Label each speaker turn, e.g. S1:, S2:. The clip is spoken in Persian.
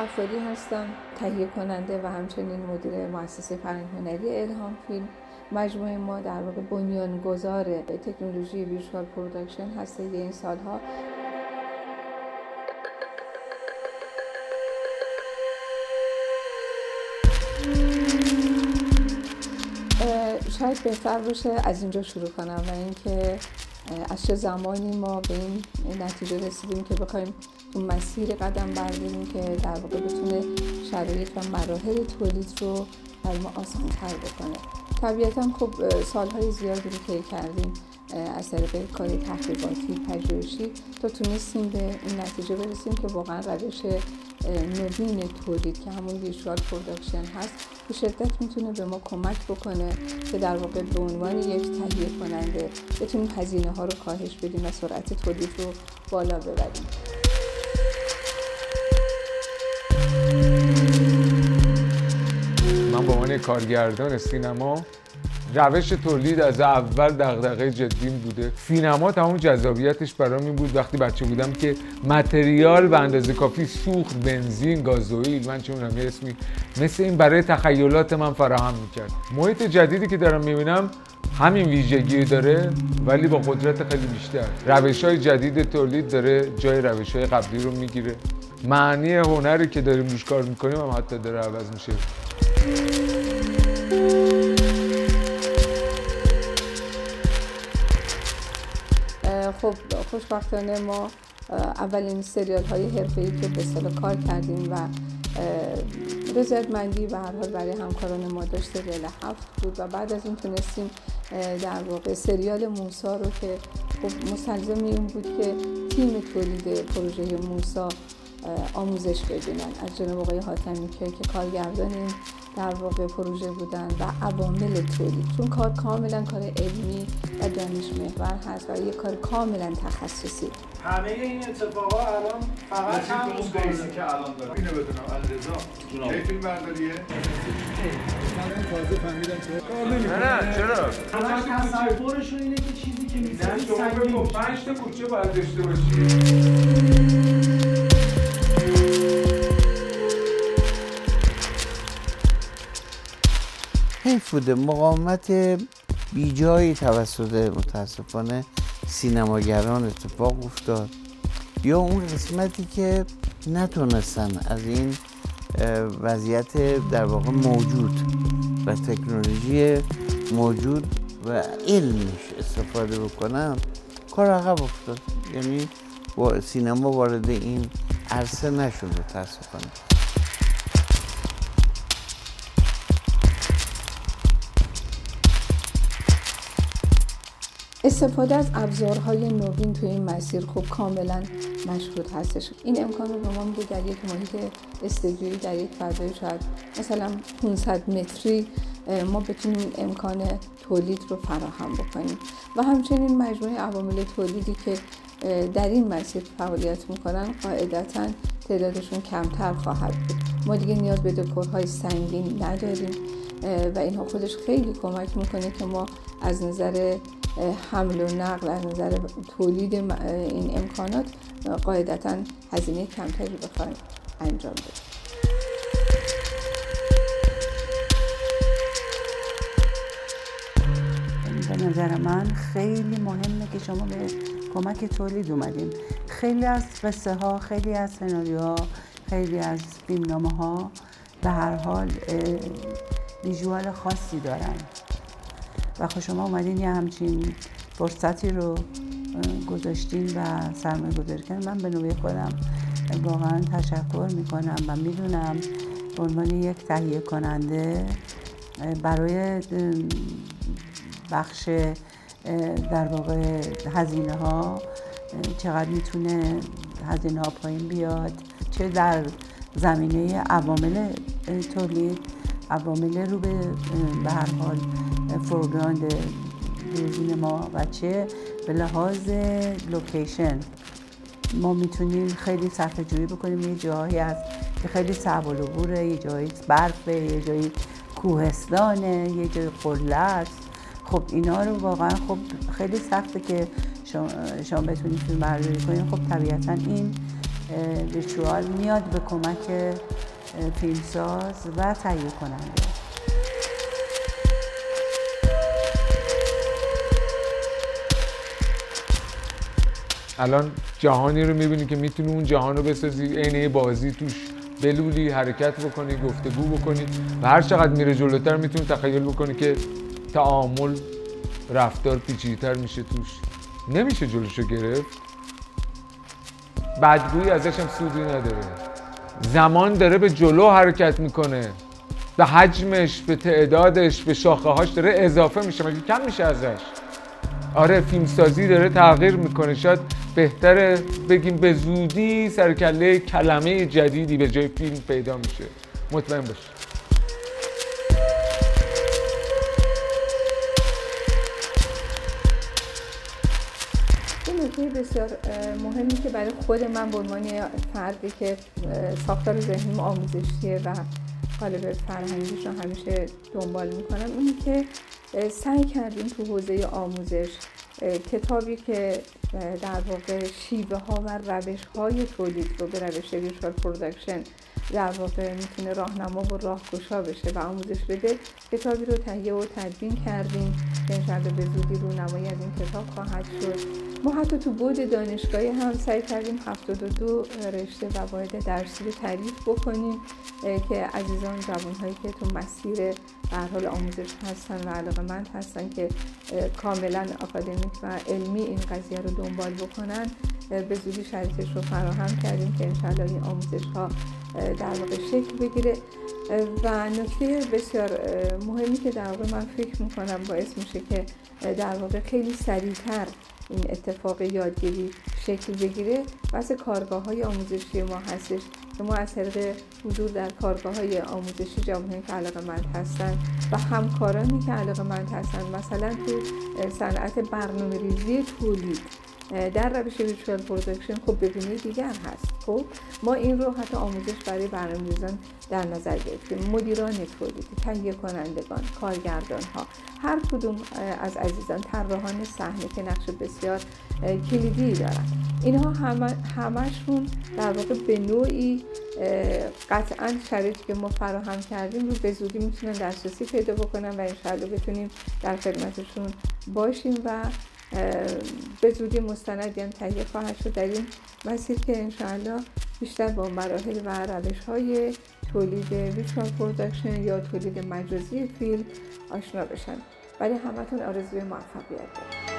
S1: خفاری هستم، تهیه کننده و همچنین مدیر مؤسسه فرهنگ هنری الهام فیلم. مجموعه ما در واقع بنیانگذار تکنولوژی ویژوال پروداکشن هسته این سالها. شاید بهتر باشه از اینجا شروع کنم و اینکه از چه زمانی ما به این نتیجه رسیدیم که بخوایم تو مسیر قدم برداریم که در واقع بتونه شرایط و مراحل تولید رو برای ما آسان‌تر بکنه. طبیعتاً خب سالهای زیادی رو طی کردیم از طریق کار تحقیقاتی، پژوهشی تا تونستیم به این نتیجه برسیم که واقعا روش نوین تولید که همون ویژوال پروداکشن هست به شدت میتونه به ما کمک بکنه که در واقع به عنوان یک تهیه کننده بتونیم هزینه ها رو کاهش بدیم و سرعت تولید رو بالا ببریم.
S2: من به عنوان کارگردان سینما روش تولید از اول دغدغه جدیم بوده. سینما تمام جذابیتش برام این بود وقتی بچه بودم که متریال به اندازه کافی سوخت، بنزین، گازوئیل، من چه می‌دونم یه اسمی مثل این برای تخیلات من فراهم می‌کرد. محیط جدیدی که دارم می‌بینم همین ویژگی داره ولی با قدرت خیلی بیشتر. روش‌های جدید تولید داره جای روش‌های قبلی رو می‌گیره. معنی هنری که داریم روش کار می‌کنیم هم حتی داره عوض میشه.
S1: خب خوشبختانه ما اولین سریال های حرفه‌ای که به اصطلاح کار کردیم و رضایتمندی به هر حال برای همکاران ما داشت سریال 7 بود و بعد از این تونستیم در واقع سریال موسی رو که خب مستلزم این بود که تیم تولید پروژه موسی آموزش ببینن از جناب آقای حاتمی که کارگردان این در واقع پروژه بودن و عوامل تولید، چون کار کاملا کار علمی و دانش محور هست و یک کار کاملا تخصصی.
S3: همه این اتفاقا الان فقط هم
S4: اون بیسی که الان دارم اینو بدونم علیرضا کی فیلم برداریه؟ من تازه فهمیدم که
S2: نه چرا؟
S3: تصورشون اینه که چیزی که می‌سازی
S2: سنگین 5 تا کوچه باید داشته باشی.
S5: حیف بوده مقاومت بیجایی توسط متاسفانه سینماگران اتفاق افتاد یا اون قسمتی که نتونستن از این وضعیت در واقع موجود و تکنولوژی موجود و علمش استفاده بکنن کار عقب افتاد. یعنی سینما وارد این عرصه نشد متاسفانه.
S1: استفاده از ابزارهای نوین توی این مسیر خب کاملا مشروط هستش. این امکان رو به ما میده در یک محیط استودیویی در یک فضای شاید مثلا 500 متری ما بتونیم این امکان تولید رو فراهم بکنیم و همچنین مجموعه عوامل تولیدی که در این مسیر فعالیت میکنن قاعدتاً تعدادشون کمتر خواهد بود. ما دیگه نیاز به دکورهای سنگین نداریم و اینها خودش خیلی کمک میکنه که ما از نظر حمل و نقل، از نظر تولید این امکانات قاعدتاً هزینه کمتری بخوایم انجام بدیم.
S6: به نظر من خیلی مهمه که شما به کمک تولید اومدیم. خیلی از قصه ها، خیلی از سناریوها، خیلی از فیلمنامه ها به هر حال ویژوال خاصی دارن و خب شما اومدین یه همچین فرصتی رو گذاشتین و سرمایه گذاری کردین. من به نوبه خودم واقعا تشکر میکنم و میدونم به عنوان یک تهیه کننده برای بخش در واقع هزینه ها چقدر میتونه هزینه ها پایین بیاد، چه در زمینه عوامل تولید، عوامل رو به هر حال فورگراند دوربین ما و چه به لحاظ لوکیشن ما میتونیم خیلی صرفه جویی بکنیم. یه جایی هست که خیلی صعب العبوره، یه جایی برفه، یه جایی کوهستانه، یه جایی قله است. خب اینا رو واقعا خب خیلی سخته که شما بتونید فیلم برداری کنید. خب طبیعتا این ویژوال میاد به کمک فیلمساز و تهیه کننده.
S2: الان جهانی رو میبینی که میتونی اون جهان رو بسازی، عین بازی توش بلولی، حرکت بکنی، گفتگو بکنی و هر چقدر میره جلوتر میتونی تخیل بکنی که تعامل، رفتار پیچیده‌تر میشه توش. نمیشه جلوشو گرفت. بدگویی ازش هم سودی نداره. زمان داره به جلو حرکت میکنه، به حجمش، به تعدادش، به شاخه‌هاش داره اضافه میشه، مگه کم میشه ازش؟ آره، فیلمسازی داره تغییر میکنه. شاید بهتره بگیم به زودی سرکله کلمه جدیدی به جای فیلم پیدا میشه. مطمئن باش.
S1: این نکته بسیار مهمی که برای خود من به عنوان فردی که ساختار ذهنیم آموزشیه و قالب فرهنگیش رو همیشه دنبال میکنم، اینه که سعی کردیم تو حوزه آموزش کتابی که در واقع شیوه ها و روش های تولید رو به روش ویژوال پروداکشن در واقع میتونه راهنما و راهگشا بشه و آموزش بده، کتابی رو تهیه و تدوین کردیم که انشاءالله به زودی رونمایی از این کتاب خواهد شد. ما حتی تو بعد دانشگاهی هم سعی کردیم 72 رشته و واحد درسی رو تعریف بکنیم که عزیزان جوانهایی که تو مسیر به هر حال آموزش هستن و علاقه‌مند هستن که کاملا آکادمیک و علمی این قضیه رو دنبال بکنن، به زودی شرایطش رو فراهم کردیم که انشاءالله این آموزش ها در واقع شکل بگیره. و نکته بسیار مهمی که در واقع من فکر میکنم باعث میشه که در واقع خیلی سریعتر این اتفاق یادگیری شکل بگیره، واسه کارگاه‌های آموزشی ما هستش که ما از طریق حضور در کارگاه‌های آموزشی جوانهایی که علاقه‌مند هستن و همکارانی که علاقه‌مند هستن، مثلا تو صنعت برنامه‌ریزی تولید در روش ویژوال پروداکشن خب ببینید دیگر هست. خب ما این رو حتی آموزش برای برنامه‌ریزان در نظر گرفتیم. مدیران تولید، تهیه کنندگان، کارگردان ها، هر کدوم از عزیزان، طراحان صحنه که نقش بسیار کلیدی دارن، اینها همشون در واقع به نوعی قطعاً شرایطی که ما فراهم کردیم رو به زودی میتونن دسترسی پیدا بکنن و انشاءالله بتونیم در خدمتشون باشیم و به زودی مستندی هم تهیه خواهد شد در این مسیر که انشاءالله بیشتر با مراحل و روش‌های تولید ویژوال پروداکشن یا تولید مجازی فیلم آشنا بشن. برای همتون آرزوی موفقیت دارم.